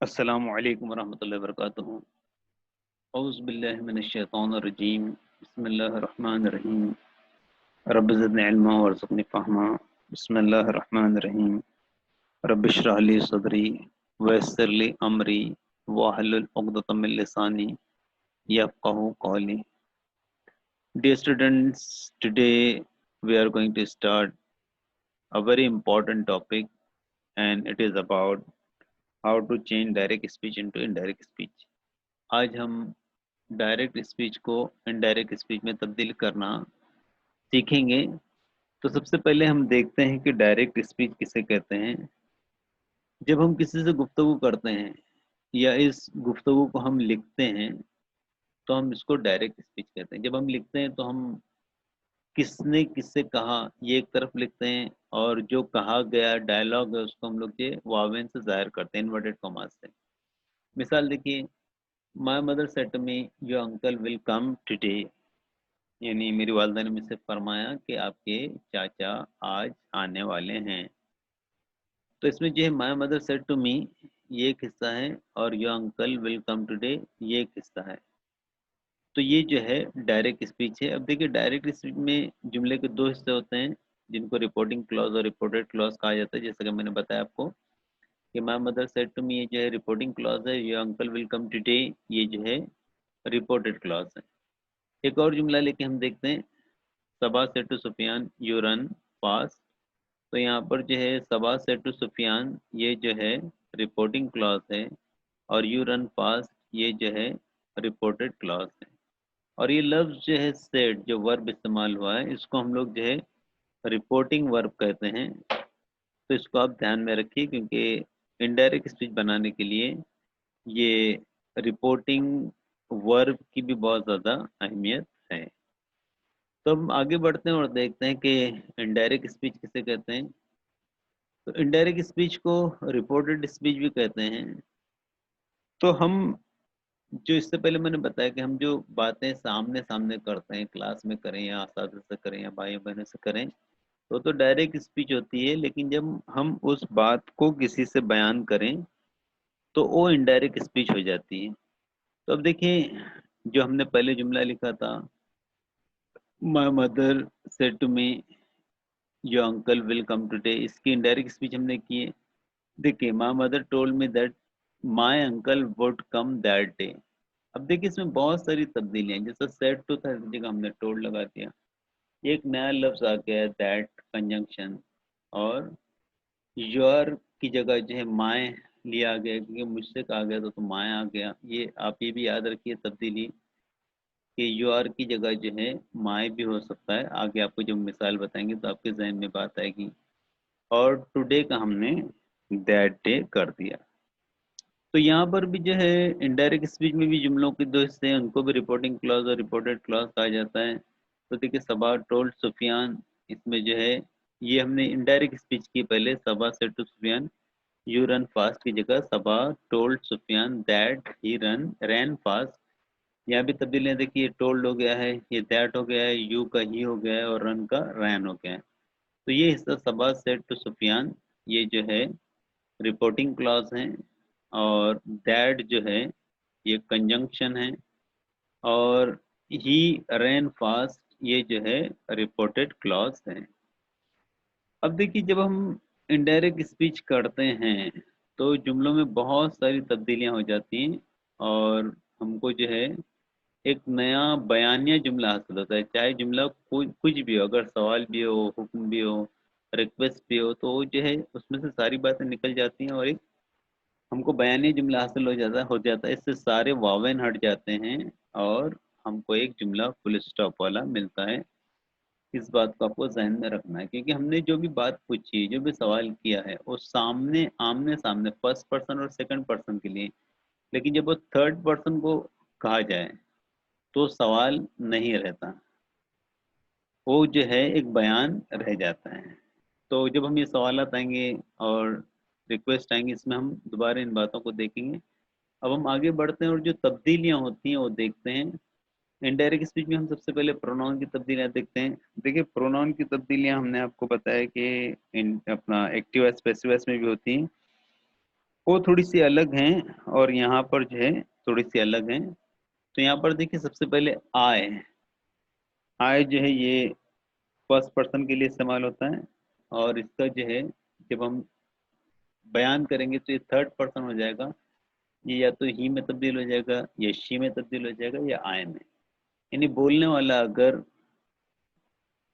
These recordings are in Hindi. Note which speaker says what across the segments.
Speaker 1: अस्सलामु अलैकुम वरहमतुल्लाहि वबरकातुहू। औज़ु बिल्लाहि मिनश शैतानिर रजीम। बिस्मिल्लाहिर रहमानिर रहीम। रब्बि ज़िदनी इल्मा वरज़ुक़नी फ़हमा। बिस्मिल्लाहिर रहमानिर रहीम। रब्बि इश्रह ली सदरी वयस्सिर ली अमरी वहलुल उक़दतम मिन लिसानी यफ़क़हू क़ौली। Dear students, today we are going to start a very important topic, and it is about how to change direct speech into indirect speech. आज हम डायरेक्ट स्पीच को इनडायरेक्ट स्पीच में तब्दील करना सीखेंगे। तो सबसे पहले हम देखते हैं कि डायरेक्ट स्पीच किसे कहते हैं। जब हम किसी से गुफ्तगू करते हैं या इस गुफ्तगू को हम लिखते हैं तो हम इसको डायरेक्ट स्पीच कहते हैं। जब हम लिखते हैं तो हम किसने किससे कहा ये एक तरफ लिखते हैं, और जो कहा गया डायलॉग है उसको हम लोग ये वावेन से जाहिर करते हैं, इन्वर्टेड कॉमास से। मिसाल देखिए, my mother said to me your uncle will come today, यानी मेरी वालदा ने मुझसे फरमाया कि आपके चाचा आज आने वाले हैं। तो इसमें जो है my mother said to me ये एक हिस्सा है, और your uncle will come today ये एक हिस्सा है। तो ये जो है डायरेक्ट स्पीच है। अब देखिए, डायरेक्ट स्पीच में जुमले के दो हिस्से होते हैं जिनको रिपोर्टिंग क्लॉज और रिपोर्टेड क्लॉज कहा जाता है। जैसा कि मैंने बताया आपको कि my mother said to me ये जो है रिपोर्टिंग क्लॉज है, your uncle will come today ये जो है रिपोर्टेड क्लॉज है। एक और जुमला लेके हम देखते हैं, Saba said to Sufiyan you run fast. तो यहाँ पर जो है सबा सेड टू सुफियान ये जो है रिपोर्टिंग क्लॉज है, और यू रन फास्ट ये जो है रिपोर्टेड क्लॉज है। और ये लफ्ज जो है सेड, जो वर्ब इस्तेमाल हुआ है, इसको हम लोग जो है रिपोर्टिंग वर्ब कहते हैं। तो इसको आप ध्यान में रखिए, क्योंकि इनडायरेक्ट स्पीच बनाने के लिए ये रिपोर्टिंग वर्ब की भी बहुत ज़्यादा अहमियत है। तो हम आगे बढ़ते हैं और देखते हैं कि इनडायरेक्ट स्पीच किसे कहते हैं। तो इनडायरेक्ट स्पीच को रिपोर्टेड स्पीच भी कहते हैं। तो हम जो इससे पहले मैंने बताया कि हम जो बातें सामने सामने करते हैं, क्लास में करें या असातिज़ से करें या भाई बहनों से करें, तो डायरेक्ट स्पीच होती है। लेकिन जब हम उस बात को किसी से बयान करें तो वो इनडायरेक्ट स्पीच हो जाती है। तो अब देखिए, जो हमने पहले जुमला लिखा था, my mother said to me your uncle will come today, इसकी इनडायरेक्ट स्पीच हमने की है। देखिए, my mother told me that my uncle would come that day. अब देखिए, इसमें बहुत सारी तब्दीलियां हैं। जैसे सेड टू था, इस जगह हमने टोल्ड लगा दिया। एक नया लफ्ज आ गया है, दैट कंजंक्शन, और योर की जगह जो है माय लिया गया, क्योंकि मुझसे कहा गया था तो माय आ गया। ये आप ये भी याद रखिए तब्दीली, कि योर की जगह जो है माय भी हो सकता है। आगे आपको जब मिसाल बताएंगे तो आपके जहन में बात आएगी। और टुडे का हमने दैट डे कर दिया। तो यहाँ पर भी जो है इनडायरेक्ट स्पीच में भी जुमलों के दो हिस्से हैं, उनको भी रिपोर्टिंग क्लॉज और रिपोर्टेड क्लॉज कहा जाता है। तो देखिए, सबा टोल्ड सुफियान, इसमें जो है ये हमने इनडायरेक्ट स्पीच की पहले, Saba said to Sufiyan you run fast की जगह Saba told Sufiyan that he ran fast. यहाँ भी तब्दीलियां देखिए, टोल्ड हो गया है, ये दैट हो गया है, यू का ही हो गया है, और रन का रैन हो गया है। तो ये हिस्सा सबा सेड टू सुफियान ये जो है रिपोर्टिंग क्लॉज है, और दैट जो है ये कंजंक्शन है, और ही रैन फास्ट ये जो है रिपोर्टेड क्लॉज है। अब देखिए, जब हम इनडायरेक्ट स्पीच करते हैं तो जुमलों में बहुत सारी तब्दीलियां हो जाती हैं, और हमको जो है एक नया बयानिया जुमला हासिल होता है। चाहे जुमला कोई कुछ भी हो, अगर सवाल भी हो, हुक्म भी हो, रिक्वेस्ट भी हो, तो वो जो है उसमें से सारी बातें निकल जाती हैं, और एक हमको बयानी जुमला हासिल हो जाता है। इससे सारे वावेन हट जाते हैं, और हमको एक जुमला फुल स्टॉप वाला मिलता है। इस बात को आपको जहन में रखना है, क्योंकि हमने जो भी बात पूछी, जो भी सवाल किया है, वो सामने आमने सामने फर्स्ट पर्सन और सेकंड पर्सन के लिए। लेकिन जब वो थर्ड पर्सन को कहा जाए तो सवाल नहीं रहता, वो जो है एक बयान रह जाता है। तो जब हम ये सवालात आएंगे और रिक्वेस्ट आएंगे, इसमें हम दोबारा इन बातों को देखेंगे। अब हम आगे बढ़ते हैं और जो तब्दीलियां होती हैं वो देखते हैं। इनडायरेक्ट स्पीच में हम सबसे पहले प्रोनाउन की तब्दीलियां देखते हैं। देखिए, प्रोनाउन की तब्दीलियां हमने आपको बताया कि इन अपना एक्टिव एस पैसिव एस में भी होती हैं। वो थोड़ी सी अलग हैं और यहाँ पर जो है थोड़ी सी अलग हैं। तो यहाँ पर देखिए सबसे पहले आय जो है ये फर्स्ट पर्सन के लिए इस्तेमाल होता है, और इसका जो है जब हम बयान करेंगे तो ये थर्ड पर्सन हो जाएगा। ये या तो ही में तब्दील हो जाएगा, या शी में तब्दील हो जाएगा, या आय में। यानी बोलने वाला अगर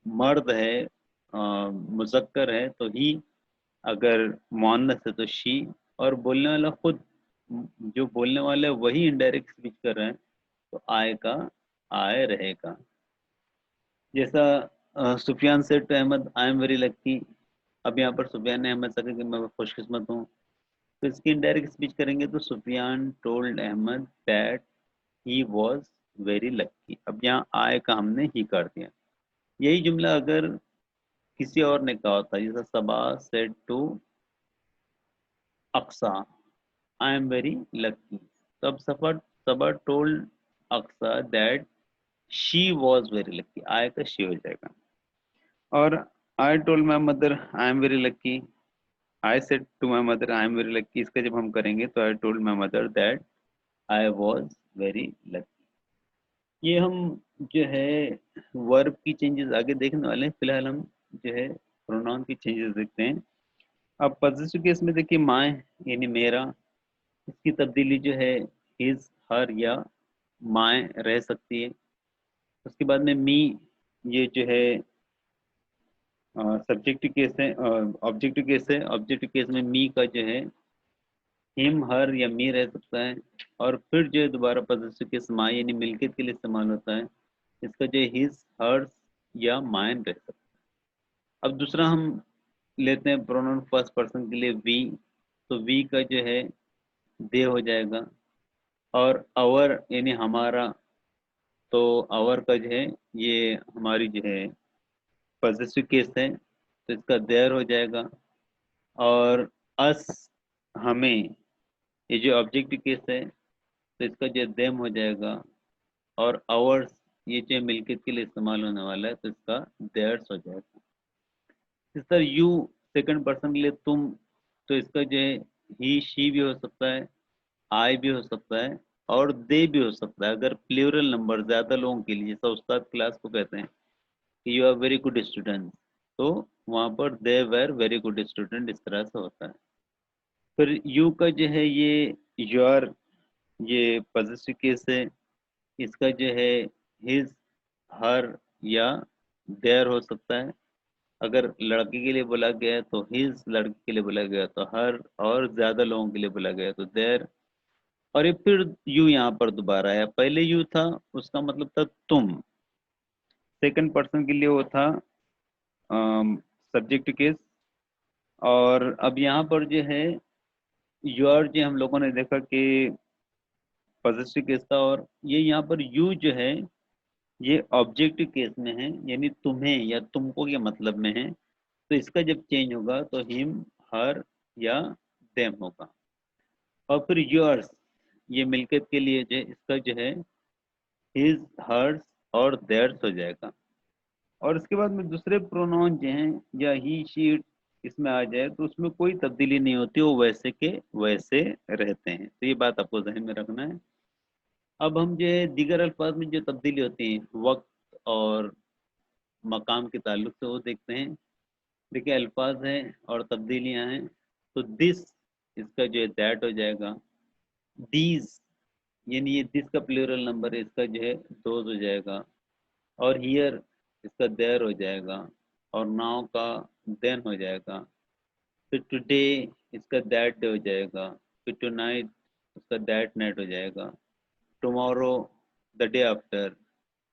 Speaker 1: मर्द है, मुज़क्कर है तो ही, अगर मुअन्नस है तो शी, और बोलने वाला खुद, जो बोलने वाला है वही इनडायरेक्ट स्पीच कर रहे हैं, तो आय का आय रहेगा। जैसा Sufiyan said to Ahmad, I am very lucky. अब यहाँ पर सुफियान ने अहमद से कहा कि मैं खुशकिस्मत हूँ, तो इसकी इनडायरेक्ट स्पीच करेंगे तो Sufiyan told Ahmad that he was very lucky. अब यहाँ आय का हमने ही कर दिया। यही जुमला अगर किसी और ने कहा होता, जैसा Saba said to Aqsa I am very lucky, तब Saba told Aqsa that she was very lucky, I का शी हो जाएगा। और I told my mother I am very lucky, I said to my mother I am very lucky, इसका जब हम करेंगे तो I told my mother that I was very lucky. ये हम जो है वर्ब की चेंजेस आगे देखने वाले हैं, फिलहाल हम जो है प्रोनाउन की चेंजेस देखते हैं। अब पॉजिटिव केस में देखिए माय यानी मेरा, इसकी तब्दीली जो है हिज हर या माय रह सकती है। उसके बाद में मी, ये जो है सब्जेक्टिव केस है, ऑब्जेक्टिव केस है। ऑब्जेक्टिव केस में मी का जो है हिम हर या मी रह सकता है। और फिर जो है दोबारा पॉजिटिव केस माय यानी मिल्कियत के लिए इस्तेमाल होता है, इसका जो है हिज हर्स या माइन रह सकता है। अब दूसरा हम लेते हैं प्रोनाउन फर्स्ट पर्सन के लिए वी, तो वी का जो है दे हो जाएगा। और आवर यानी हमारा, तो आवर का जो है ये हमारी जो है पॉजिटिव केस है, तो इसका देयर हो जाएगा। और अस हमें, ये जो ऑब्जेक्टिव केस है, तो इसका जो देम हो जाएगा। और आवर्स ये जो मिल्कियत के लिए इस्तेमाल होने वाला है, तो इसका देयर्स हो जाएगा। इस तरह यू सेकंड पर्सन के लिए तुम, तो इसका जो है ही शी भी हो सकता है, आई भी हो सकता है, और दे भी हो सकता है। अगर प्लूरल नंबर ज्यादा लोगों के लिए, जैसा उस्ताद क्लास को कहते हैं कि you are very good student, तो वहाँ पर they were very good student, इस तरह से होता है। फिर यू का जो है ये योर, ये पॉजिटिव केस है, इसका जो है हिज हर या देयर हो सकता है। अगर लड़के के लिए बोला गया है तो हिज, लड़के के लिए बोला गया तो हर, और ज्यादा लोगों के लिए बोला गया तो देयर। और ये फिर यू यहाँ पर दोबारा आया, पहले यू था उसका मतलब था तुम, सेकंड पर्सन के लिए वो था सब्जेक्ट केस। और अब यहाँ पर जो है योर, जो हम लोगों ने देखा कि पॉजिटिव केस था, और ये यहाँ पर यू जो है ये ऑब्जेक्टिव केस में है, यानी तुम्हें या तुमको के मतलब में है। तो इसका जब चेंज होगा तो हिम हर या देम होगा। और फिर योर्स, ये मिल्कियत के लिए जो है, इसका जो है हिज हर्स और देयर्स हो जाएगा। और इसके बाद में दूसरे प्रोनाउन जो हैं, या ही शी इसमें आ जाए तो उसमें कोई तब्दीली नहीं होती, वो वैसे के वैसे रहते हैं। तो ये बात आपको जहन में रखना है। अब हम जो है दीगर अल्फाज में जो तब्दीली होती है वक्त और मकाम के ताल्लुक से, वो देखते हैं। देखिए अल्फाज हैं और तब्दीलियां हैं, तो दिस, इसका जो है दैट हो जाएगा। दीज, यानी ये दिस का प्लूरल नंबर है, इसका जो है दोज हो जाएगा। और हियर, इसका देयर हो जाएगा। और नाउ का देन हो जाएगा। फिर टुडे, इसका दैट डे हो जाएगा। फिर टू नाइट, उसका दैट नाइट हो जाएगा। Tomorrow, the day after.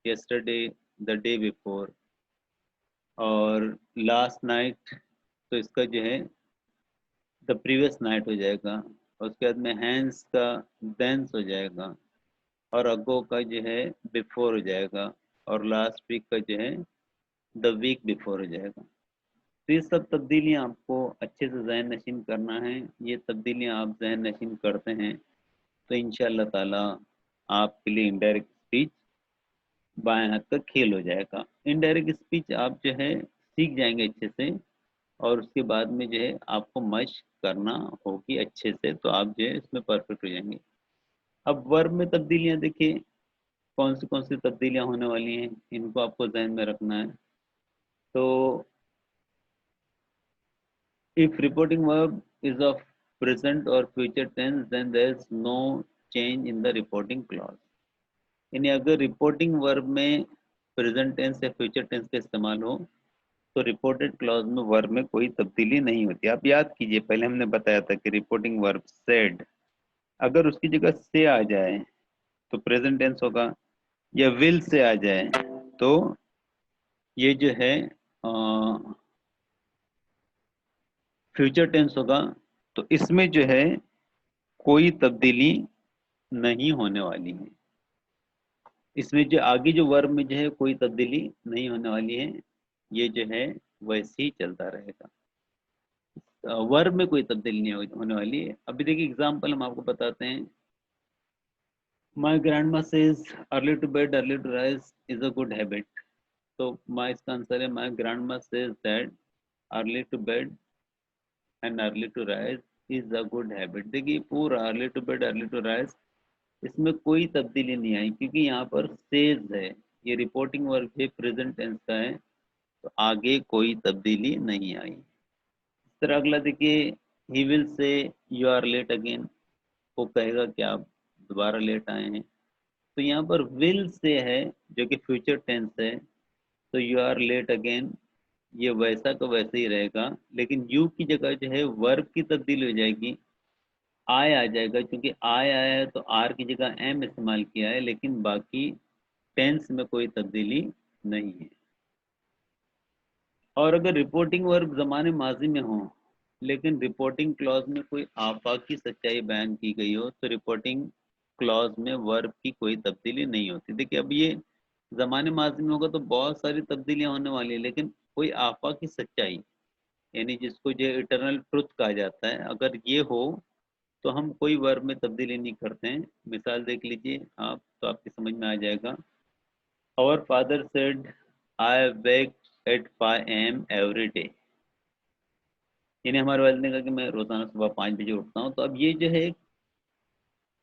Speaker 1: Yesterday, the day before. और लास्ट नाइट, तो इसका जो है द प्रीवियस नाइट हो जाएगा। और उसके बाद में हैंस का देंस हो जाएगा। और अगो का जो है बिफोर हो जाएगा। और लास्ट वीक का जो है द वीक बिफोर हो जाएगा। तो ये सब तब्दीलियाँ आपको अच्छे से जहन नशीन करना है। ये तब्दीलियाँ आप जहन नशीन करते हैं तो इंशाअल्लाह ताला आपके लिए इनडायरेक्ट स्पीच बाएं हाथ का खेल हो जाएगा। इनडायरेक्ट स्पीच आप जो है सीख जाएंगे अच्छे से, और उसके बाद में जो है आपको मश करना होगी अच्छे से, तो आप जो है इसमें परफेक्ट हो जाएंगे। अब वर्ब में तब्दीलियां देखिए, कौन सी तब्दीलियां होने वाली हैं, इनको आपको ध्यान में रखना है। तो if reporting verb is of present or future tense, then there is no change in the reporting clause. यानी अगर रिपोर्टिंग वर्ब में प्रेजेंट टेंस या फ्यूचर टेंस का इस्तेमाल हो तो रिपोर्टेड क्लॉज में वर्ब में कोई तब्दीली नहीं होती। आप याद कीजिए, पहले हमने बताया था कि रिपोर्टिंग वर्ब सेड, अगर उसकी जगह से आ जाए तो प्रेजेंट टेंस होगा, या विल से आ जाए तो ये जो है फ्यूचर टेंस होगा। तो इसमें जो है कोई तब्दीली नहीं होने वाली है। इसमें जो आगे जो वर्ब में जो है कोई तब्दीली नहीं होने वाली है, ये जो है वैसे ही चलता रहेगा। वर्ब में कोई तब्दीली नहीं होने वाली है। अभी देखिए एग्जांपल हम आपको बताते हैं। My grandma says early to bed early to rise is a good habit. तो माई इसका आंसर है my grandma says that early to bed and early to rise is a good habit. देखिए पूरा early to bed early to rise, इसमें कोई तब्दीली नहीं आई क्योंकि यहाँ पर सेज है, ये रिपोर्टिंग वर्ब है, प्रेजेंट टेंस का है, तो आगे कोई तब्दीली नहीं आई। इस तरह अगला देखिए, he will say you are late again, वो कहेगा कि आप दोबारा लेट आए हैं। तो यहाँ पर विल से है जो कि फ्यूचर टेंस है, तो यू आर लेट अगेन ये वैसा का वैसे ही रहेगा, लेकिन यू की जगह जो है वर्ब की तब्दीली हो जाएगी, आय आ जाएगा। क्योंकि आय आया है तो आर की जगह एम इस्तेमाल किया है, लेकिन बाकी टेंस में कोई तब्दीली नहीं है। और अगर रिपोर्टिंग वर्ब ज़माने माजी में हो लेकिन रिपोर्टिंग क्लॉज में कोई आफाकी सच्चाई बयान की गई हो, तो रिपोर्टिंग क्लॉज में वर्ब की कोई तब्दीली नहीं होती। देखिए अब ये ज़माने माजी में होगा तो बहुत सारी तब्दीलियां होने वाली है, लेकिन कोई आफाकी सच्चाई यानी जिसको जो इटरनल ट्रुथ कहा जाता है, अगर ये हो तो हम कोई वर्ब में तब्दीली नहीं करते हैं। मिसाल देख लीजिए आप, तो आपकी समझ में आ जाएगा। Our father said I wake at 5 AM every day. यानी हमारे वालिद ने कहा कि मैं रोजाना सुबह 5 बजे उठता हूँ। तो अब ये जो है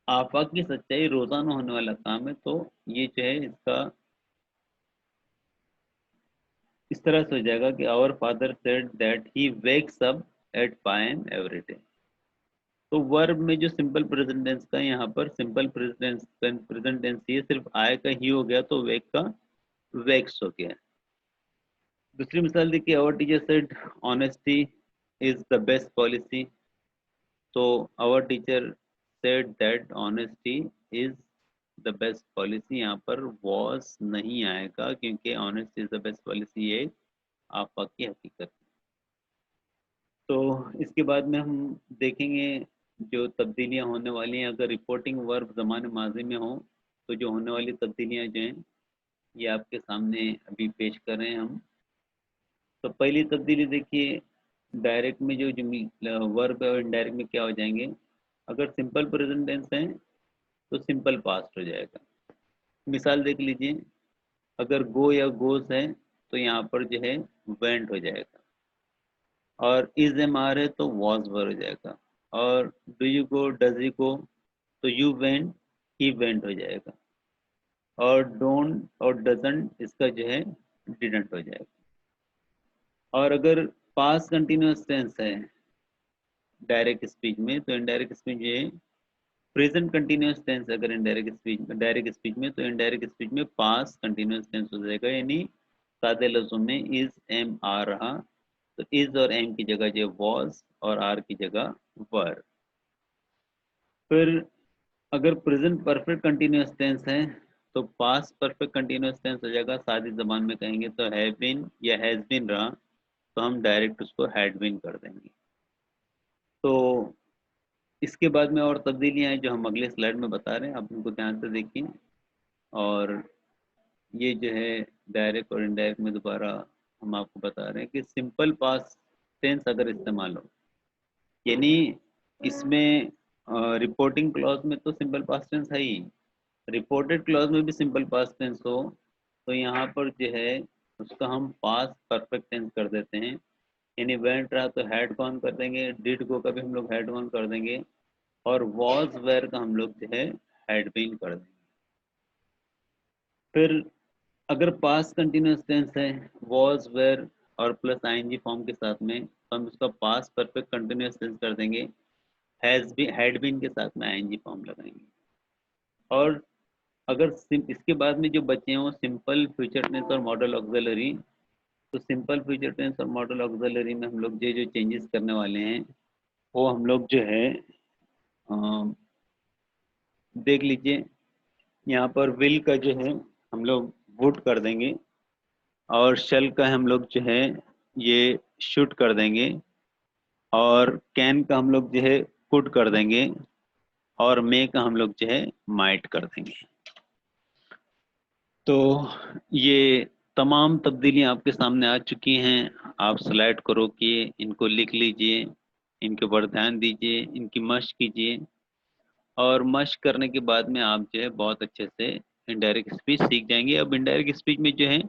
Speaker 1: आफाक की सच्चाई, रोजाना होने वाला काम है, तो ये जो है इसका इस तरह से हो जाएगा कि our father said that he wakes up at 5 AM every day. तो वर्ब में जो सिंपल प्रेजेंट टेंस का, यहाँ पर सिंपल प्रेजेंट टेंस ये सिर्फ आय का ही हो गया, तो वेक का वेक्स हो गया। दूसरी मिसाल देखिए, our teacher said honesty is the best policy. तो our teacher said that honesty is the best policy, यहाँ पर वॉज नहीं आएगा क्योंकि honesty is the best policy ये आपा की हकीकत है। तो इसके बाद में हम देखेंगे जो तब्दीलियां होने वाली हैं अगर रिपोर्टिंग वर्ब ज़माने माजी में हो, तो जो होने वाली तब्दीलियां जो हैं ये आपके सामने अभी पेश कर रहे हैं हम। तो पहली तब्दीली देखिए, डायरेक्ट में जो वर्ब है और इनडायरेक्ट में क्या हो जाएंगे। अगर सिंपल प्रेजेंट टेंस है तो सिंपल पास्ट हो जाएगा। मिसाल देख लीजिए, अगर गो या गोस है तो यहाँ पर जो है वेंट हो जाएगा, और इज एम आर है तो वॉज वर हो जाएगा, और do you go does you go तो यू वेंट ही वेंट हो जाएगा, और डोंट और डजंट इसका जो है डिडंट हो जाएगा। और अगर पास्ट कंटिन्यूअस टेंस है डायरेक्ट स्पीच में, तो इनडायरेक्ट स्पीच ये प्रेजेंट कंटिन्यूअस टेंस, अगर इनडायरेक्ट स्पीच में डायरेक्ट स्पीच में, तो इनडायरेक्ट स्पीच में पास्ट कंटिन्यूअस टेंस हो जाएगा। यानी सादे लफ्जों में इज एम आ रहा, तो इज और एम की जगह जो वॉज और आर की जगह वर। फिर अगर प्रेजेंट परफेक्ट कंटिन्यूअस टेंस है तो पास्ट परफेक्ट कंटिन्यूअस टेंस हो जाएगा। सादी जबान में कहेंगे तो हैव बीन या हैज बीन रहा, तो हम डायरेक्ट उसको हैड बीन कर देंगे। तो इसके बाद में और तब्दीलियां हैं जो हम अगले स्लाइड में बता रहे हैं, आप उनको ध्यान से देखिए। और ये जो है डायरेक्ट और इनडायरेक्ट में दोबारा हम आपको बता रहे हैं कि सिंपल पास्ट टेंस अगर इस्तेमाल हो, यानी इसमें रिपोर्टिंग क्लॉज में तो सिंपल पास्ट टेंस है ही, रिपोर्टेड क्लॉज में भी सिंपल पास्ट टेंस हो, तो यहाँ पर जो है उसका हम पास्ट परफेक्ट टेंस कर देते हैं। यानी वेंट रहा तो हैड को ऑन कर देंगे, डिड गो का भी हम लोग हैड ऑन कर देंगे, और वॉज वेयर का हम लोग जो है हैड बीन कर देंगे। फिर अगर पास्ट कंटिन्यूअस टेंस है वॉज वेयर और प्लस आईएनजी फॉर्म के साथ में, तो हम इसका पास्ट परफेक्ट कंटिन्यूअस टेंस कर देंगे, हैज बीन हैड बीन के साथ में आईएनजी फॉर्म लगाएंगे। और अगर इसके बाद में जो बचे हैं वो सिंपल फ्यूचर टेंस और मॉडल ऑक्सिलरी, तो सिंपल फ्यूचर टेंस और मॉडल ऑक्सिलरी में हम लोग जो चेंजेस करने वाले हैं वो हम लोग जो है देख लीजिए। यहाँ पर विल का जो है हम लोग वुड कर देंगे, और शल का हम लोग जो है ये शुड कर देंगे, और कैन का हम लोग जो है कुड कर देंगे, और मे का हम लोग जो है माइट कर देंगे। तो ये तमाम तब्दीलियां आपके सामने आ चुकी हैं। आप स्लाइड को रोकिए, इनको लिख लीजिए, इनके ऊपर ध्यान दीजिए, इनकी मश्क कीजिए, और मश्क करने के बाद में आप जो है बहुत अच्छे से इनडायरेक्ट स्पीच सीख जाएंगे। अब इनडायरेक्ट स्पीच में जो है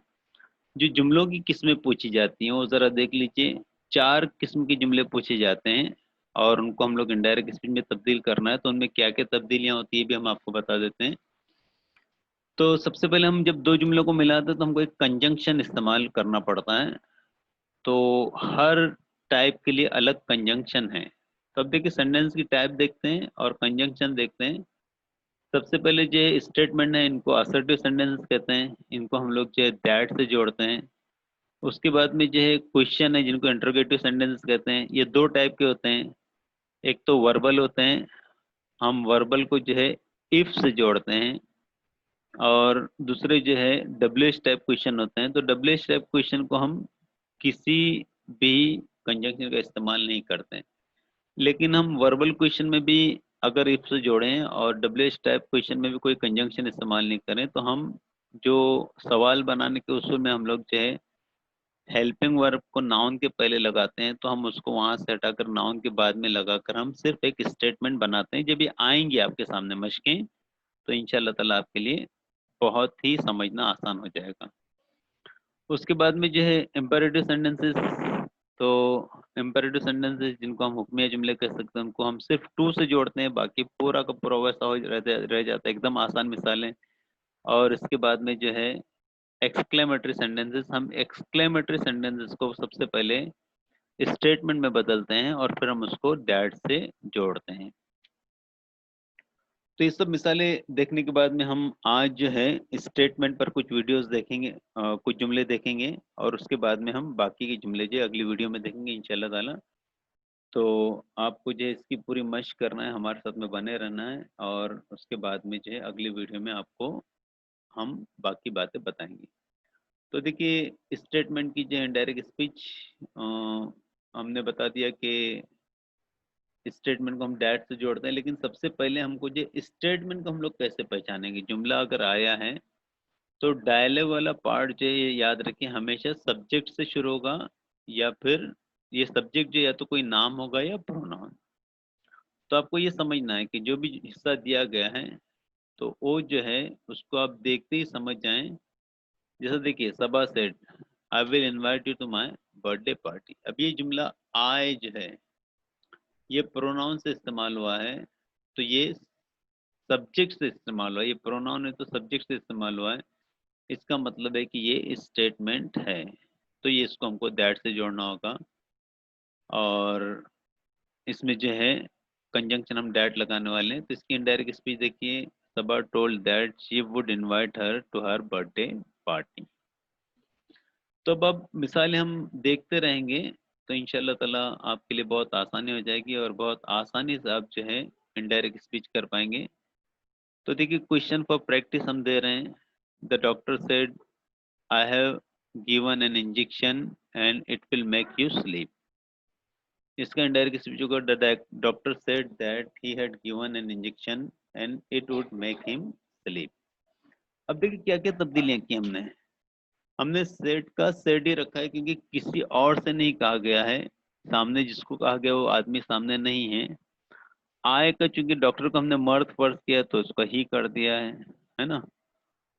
Speaker 1: जो जुमलों की किस्में पूछी जाती हैं वो ज़रा देख लीजिए। 4 किस्म के जुमले पूछे जाते हैं और उनको हम लोग इनडायरेक्ट स्पीच में तब्दील करना है, तो उनमें क्या क्या तब्दीलियाँ होती है भी हम आपको बता देते हैं। तो सबसे पहले हम जब 2 जुमलों को मिलाते हैं तो हमको एक कंजंक्शन इस्तेमाल करना पड़ता है। तो हर टाइप के लिए अलग कंजंक्शन है। तो अब देखिए सेंटेंस की टाइप देखते हैं और कंजंक्शन देखते हैं। सबसे पहले जो स्टेटमेंट है इनको असर्टिव सेंटेंस कहते हैं, इनको हम लोग जो है दैट से जोड़ते हैं। उसके बाद में जो है क्वेश्चन है जिनको इंटरोगेटिव सेंटेंस कहते हैं। ये 2 टाइप के होते हैं, एक तो वर्बल होते हैं, हम वर्बल को जो है इफ से जोड़ते हैं, और दूसरे जो है डब्ल्यूएच टाइप क्वेश्चन होते हैं। तो डब्ल्यूएच टाइप क्वेश्चन को हम किसी भी कंजंक्शन का इस्तेमाल नहीं करते हैं, लेकिन हम वर्बल क्वेश्चन में भी अगर इफ से जोड़ें और डब्ल्यूएच टाइप क्वेश्चन में भी कोई कंजंक्शन इस्तेमाल नहीं करें, तो हम जो सवाल बनाने के उसूल में हम लोग जो है हेल्पिंग वर्ब को नाउन के पहले लगाते हैं, तो हम उसको वहां से हटाकर नाउन के बाद में लगाकर हम सिर्फ एक स्टेटमेंट बनाते हैं। जब ये आएंगे आपके सामने मशकें, तो इंशाल्लाह ताला आपके लिए बहुत ही समझना आसान हो जाएगा। उसके बाद में जो है इम्पेरेटिव सेंटेंसेस, तो इम्पेरेटिव सेंटेंसेस जिनको हम हुक्मिया जुमले कह सकते हैं उनको हम सिर्फ टू से जोड़ते हैं, बाकी पूरा का पूरा वैसा हो रह जाता है, एकदम आसान मिसालें। और इसके बाद में जो है एक्सक्लेमेटरी सेंटेंसेस, हम एक्सक्लेमेटरी सेंटेंसेस को सबसे पहले स्टेटमेंट में बदलते हैं और फिर हम उसको दैट से जोड़ते हैं। तो ये सब मिसालें देखने के बाद में हम आज जो है स्टेटमेंट पर कुछ वीडियोस देखेंगे, कुछ जुमले देखेंगे, और उसके बाद में हम बाकी के जुमले जो अगली वीडियो में देखेंगे इंशाल्लाह ताला। तो आपको जो है इसकी पूरी मश्क करना है, हमारे साथ में बने रहना है, और उसके बाद में जो है अगली वीडियो में आपको हम बाकी बातें बताएंगे। तो देखिए स्टेटमेंट की जो डायरेक्ट स्पीच हमने बता दिया कि स्टेटमेंट को हम डैट से जोड़ते हैं, लेकिन सबसे पहले हमको जो स्टेटमेंट को हम लोग कैसे पहचानेंगे। जुमला अगर आया है तो डायलॉग वाला पार्ट जो है ये याद रखिए हमेशा सब्जेक्ट से शुरू होगा, या फिर ये सब्जेक्ट जो या तो कोई नाम होगा या प्रोनाउन। तो आपको ये समझना है कि जो भी हिस्सा दिया गया है तो वो जो है उसको आप देखते ही समझ जाएं। जैसे देखिए Saba said I will invite you to my birthday party. अब ये जुमला आई जो है ये प्रोनाउन से इस्तेमाल हुआ है, तो ये सब्जेक्ट से इस्तेमाल हुआ है, ये प्रोनाउन है तो सब्जेक्ट से इस्तेमाल हुआ है, इसका मतलब है कि ये स्टेटमेंट है। तो ये इसको हमको दैट से जोड़ना होगा, और इसमें जो है कंजंक्शन हम दैट लगाने वाले हैं। तो इसकी इनडायरेक्ट स्पीच देखिए, Saba told that she would invite her to her birthday party. तो अब मिसालें हम देखते रहेंगे तो इंशाल्लाह ताला आपके लिए बहुत आसानी हो जाएगी, और बहुत आसानी से आप जो है इनडायरेक्ट स्पीच कर पाएंगे। तो देखिए क्वेश्चन फॉर प्रैक्टिस हम दे रहे हैं। The doctor said I have given an injection and it will make you sleep. इसका इनडायरेक्ट स्पीच होगा the doctor said that he had given an injection and it would make him sleep. अब देखिए क्या क्या तब्दीलियां की हमने। हमने सेड का सेड ही रखा है क्योंकि किसी और से नहीं कहा गया है, सामने जिसको कहा गया वो आदमी सामने नहीं है। आय का चूंकि डॉक्टर को हमने मर्द फर्ज किया तो उसका ही कर दिया है ना।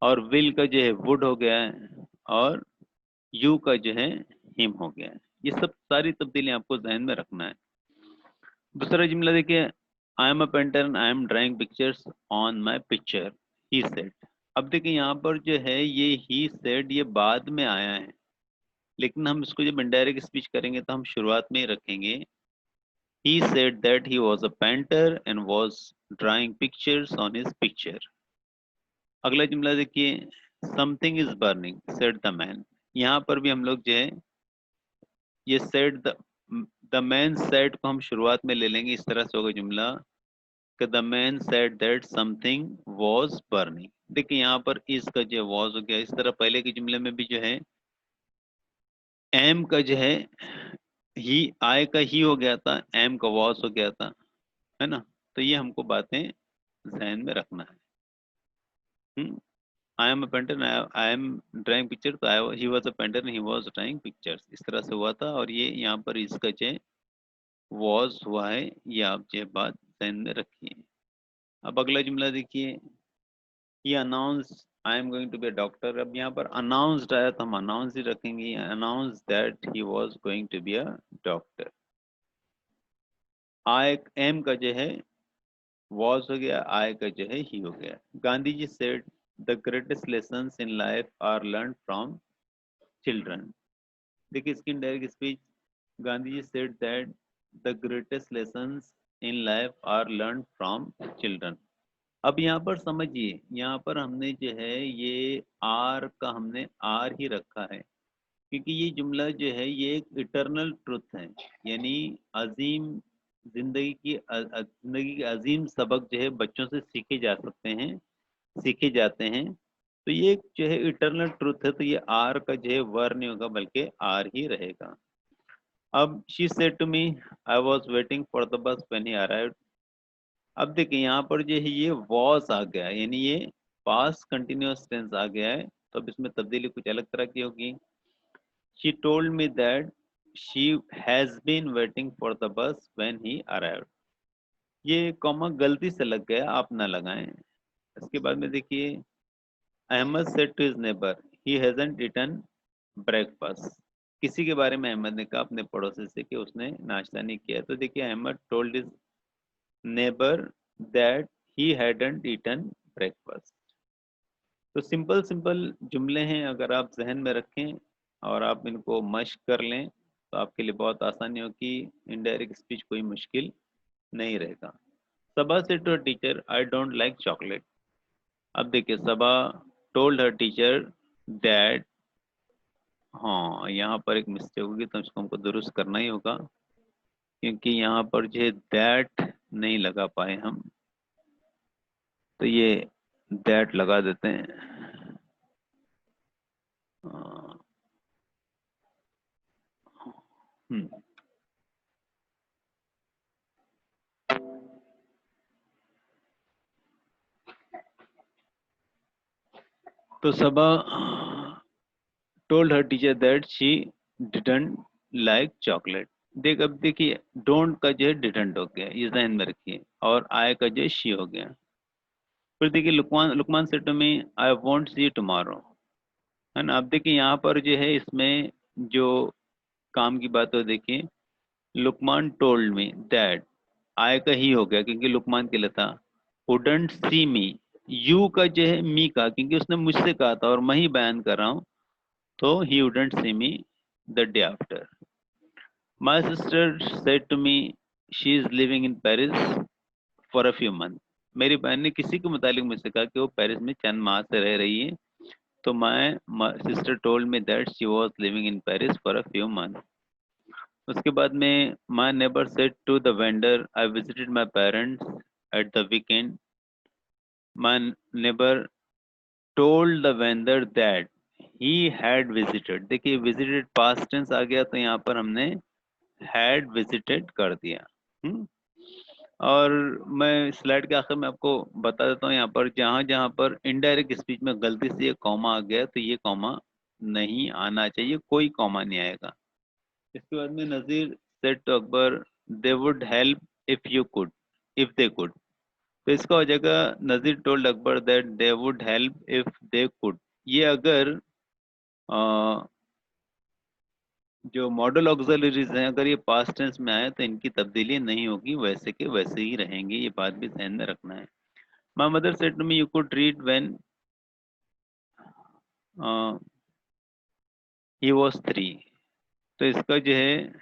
Speaker 1: और विल का जो है वुड हो गया है, और यू का जो है हिम हो गया है। ये सब सारी तब्दीलियां आपको जहन में रखना है। दूसरा जुमला देखिए, आई am a painter and I am drawing pictures on my picture, he said. अब देखिए यहाँ पर जो है ये ही सेड ये बाद में आया है, लेकिन हम इसको जब इनडायरेक्ट स्पीच करेंगे तो हम शुरुआत में ही रखेंगे। He said that he was a painter and was drawing pictures on his picture. अगला जुमला देखिए, something is burning said the man. यहाँ पर भी हम लोग जो है ये सेड द मैन सेड को हम शुरुआत में ले लेंगे, इस तरह से होगा जुमला कि the man said that something was burning. देखिए यहाँ पर इस का जो वाज हो गया, इस तरह पहले के जुमले में भी जो है एम का जो है ही, आई का ही हो गया था, एम का वाज हो गया था, है ना। तो ये हमको बातें जहन में रखना है। I am a painter, I am drawing picture, तो he was a painter, he was drawing pictures, इस तरह से हुआ था। और ये यहाँ पर इसका जो वाज हुआ है, ये आप जो बात जहन में रखिए। अब अगला जुमला देखिए, he announce I am going to be a doctor. अब यहाँ पर अनाउंस्ड आया तो हम अनाउंस ही रखेंगे, announce that he was going to be a doctor. I am का जो है वॉज हो गया, आई का जो है ही हो गया। Gandhi ji said the greatest lessons in life are learn from children. देखिए इसकी direct speech, Gandhi ji said that the greatest lessons in life are learn from children. अब यहाँ पर समझिए, यहाँ पर हमने जो है ये आर का हमने आर ही रखा है, क्योंकि ये जुमला जो है ये एक इटरनल ट्रुथ है, यानी अजीम जिंदगी के अजीम सबक जो है बच्चों से सीखे जा सकते हैं, सीखे जाते हैं। तो ये जो है इटरनल ट्रुथ है, तो ये आर का जो है वर नहीं होगा बल्कि आर ही रहेगा। अब she said to me I was waiting for the bus when he arrived. अब देखिए यहाँ पर जो है ये वॉज आ गया, यानी ये पास्ट कंटिन्यूअस टेंस आ गया है, तो अब इसमें तब्दीली कुछ अलग तरह की होगी। She told me that she has been waiting for the bus when he arrived. ये कॉमा गलती से लग गया, आप ना लगाएं। इसके बाद में देखिए, Ahmed said to his neighbour he hasn't eaten breakfast. किसी के बारे में अहमद ने कहा अपने पड़ोसी से कि उसने नाश्ता नहीं किया। तो देखिए Ahmed told his neighbour that he hadn't eaten breakfast. तो सिंपल सिंपल जुमले हैं, अगर आप जहन में रखें और आप इनको मश्क कर लें तो आपके लिए बहुत आसानी होगी, इनडायरेक्ट स्पीच कोई मुश्किल नहीं रहेगा। सबा से to teacher I don't like chocolate. अब देखिए Saba told her teacher that, हाँ यहाँ पर एक मिस्टेक होगी तो इसको हमको दुरुस्त करना ही होगा, क्योंकि यहाँ पर जो है दैट नहीं लगा पाए हम, तो ये दैट लगा देते हैं। हम्म, तो Saba told her teacher that she didn't like chocolate. देख अब देखिए डोंट का जो है डिडंट हो गया, ये जहन में रखिए, और आई का जो है शी हो गया। फिर देखिए Luqman Luqman said to me I won't see tomorrow, है ना। अब देखिए यहाँ पर जो है इसमें जो काम की बात हो, देखिए लुकमान टोल्ड मी दैट, आय का ही हो गया क्योंकि लुकमान के लिए था। वुडंट सी मी, यू का जो है मी का, क्योंकि उसने मुझसे कहा था और मैं ही बयान कर रहा हूँ, तो he wouldn't see me the day after. My sister said to me she is living in Paris for a few month. मेरी बहन ने किसी के मुतालिक मुझसे कहा कि वो पेरिस में चंद माह से रह रही है, तो my sister told me that she was living in Paris for a few month. उसके बाद में my neighbour said to the vendor I visited my parents at the weekend. My neighbour told the vendor that he had visited. देखिए विजिटेड पास्ट टेंस आ गया, तो यहाँ पर हमने हैड विजिटेड कर दिया। और मैं स्लाइड के आखिर में आपको बता देता हूँ, यहाँ पर जहाँ जहाँ पर इनडायरेक्ट स्पीच में गलती से ये कॉमा आ गया तो ये कॉमा नहीं आना चाहिए, कोई कॉमा नहीं आएगा। इसके बाद में Nazir said to Akbar they would help if you could, if they could. तो इसका हो जाएगा Nazir told Akbar that they would help if they could. ये अगर जो मॉडल ऑक्सिलरीज हैं अगर ये पास्ट टेंस में आए तो इनकी तब्दीली नहीं होगी, वैसे के वैसे ही रहेंगे, ये बात भी ध्यान में रखना है। My mother said to me you could read when he was 3। तो इसका जो है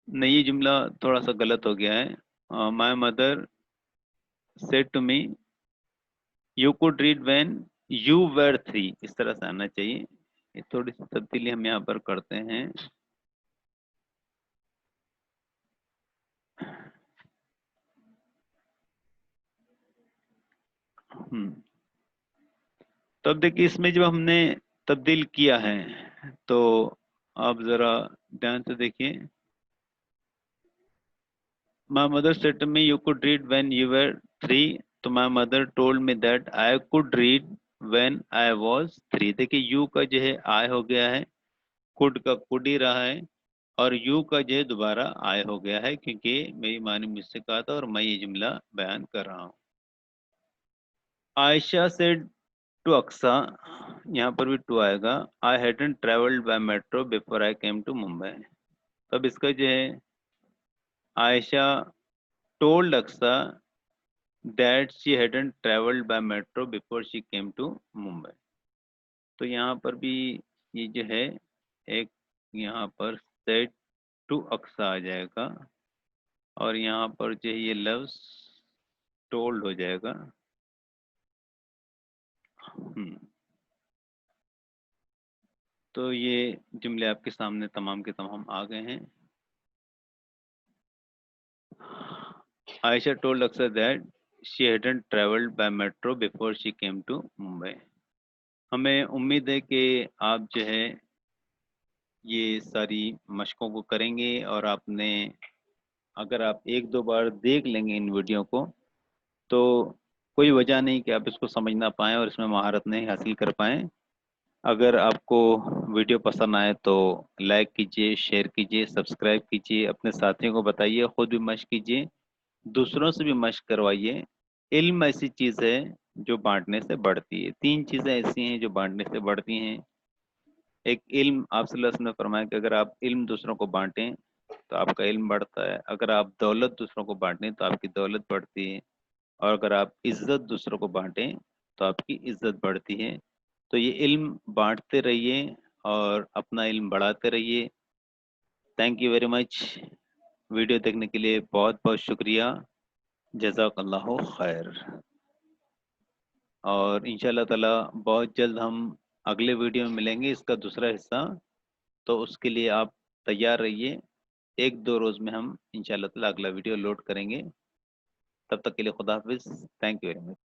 Speaker 1: नहीं, ये जुमला थोड़ा सा गलत हो गया है। My mother said to me you could read when you were 3, इस तरह से आना चाहिए। ये थोड़ी सी तब्दीली हम यहाँ पर करते हैं। तो अब देखिए इसमें जब हमने तब्दील किया है तो आप जरा ध्यान से देखिए। My mother said to me you could read when you were 3, तो my mother told me that I could read when I was 3। देखिए यू का जो है आई हो गया है, कुड का कुड ही रहा है, और यू का जो है दोबारा आई हो गया है, क्योंकि मेरी माँ ने मुझसे कहा था और मैं ये जुमला बयान कर रहा हूँ। आयशा सेड टू अक्सा, यहाँ पर भी टू आएगा। I hadn't travelled by metro before I came to Mumbai. तब इसका जो है Ayesha told Aqsa that she hadn't travelled by metro before she came to Mumbai. तो यहाँ पर भी ये जो है एक यहाँ पर सेड टू अक्सा आ जाएगा, और यहाँ पर जो है ये लफ्ज टोल्ड हो जाएगा। हम्म, तो ये जुमले आपके सामने तमाम के तमाम आ गए हैं। Aisha told Akshay that she hadn't traveled by metro before she came to Mumbai. हमें उम्मीद है कि आप जो है ये सारी मशकों को करेंगे, और आपने अगर आप एक दो बार देख लेंगे इन वीडियो को तो कोई वजह नहीं कि आप इसको समझ ना पाएँ और इसमें महारत नहीं हासिल कर पाएँ। अगर आपको वीडियो पसंद आए तो लाइक कीजिए, शेयर कीजिए, सब्सक्राइब कीजिए, अपने साथियों को बताइए, खुद भी मश्क कीजिए, दूसरों से भी मश्क करवाइए। इल्म ऐसी चीज़ है जो बांटने से बढ़ती है। तीन चीज़ें ऐसी हैं जो बांटने से बढ़ती हैं। एक इल्म, आप सल्लल्लाहु अलैहि वसल्लम ने फरमाया कि अगर आप इल्म दूसरों को बांटें तो आपका इल्म बढ़ता है। अगर आप दौलत दूसरों को बांटें तो आपकी दौलत बढ़ती है। और अगर आप इज्जत दूसरों को बांटें तो आपकी इज्जत बढ़ती है। तो ये इल्म बांटते रहिए और अपना इल्म बढ़ाते रहिए। Thank you very much. Video देखने के लिए बहुत बहुत शुक्रिया। जज़ाकल्लाहु खैर। और इंशाल्लाह ताला बहुत जल्द हम अगले वीडियो में मिलेंगे, इसका दूसरा हिस्सा। तो उसके लिए आप तैयार रहिए। एक दो रोज़ में हम इंशाल्लाह ताला अगला वीडियो लोड करेंगे। तब तक के लिए खुदा हाफिज़। Thank you very much.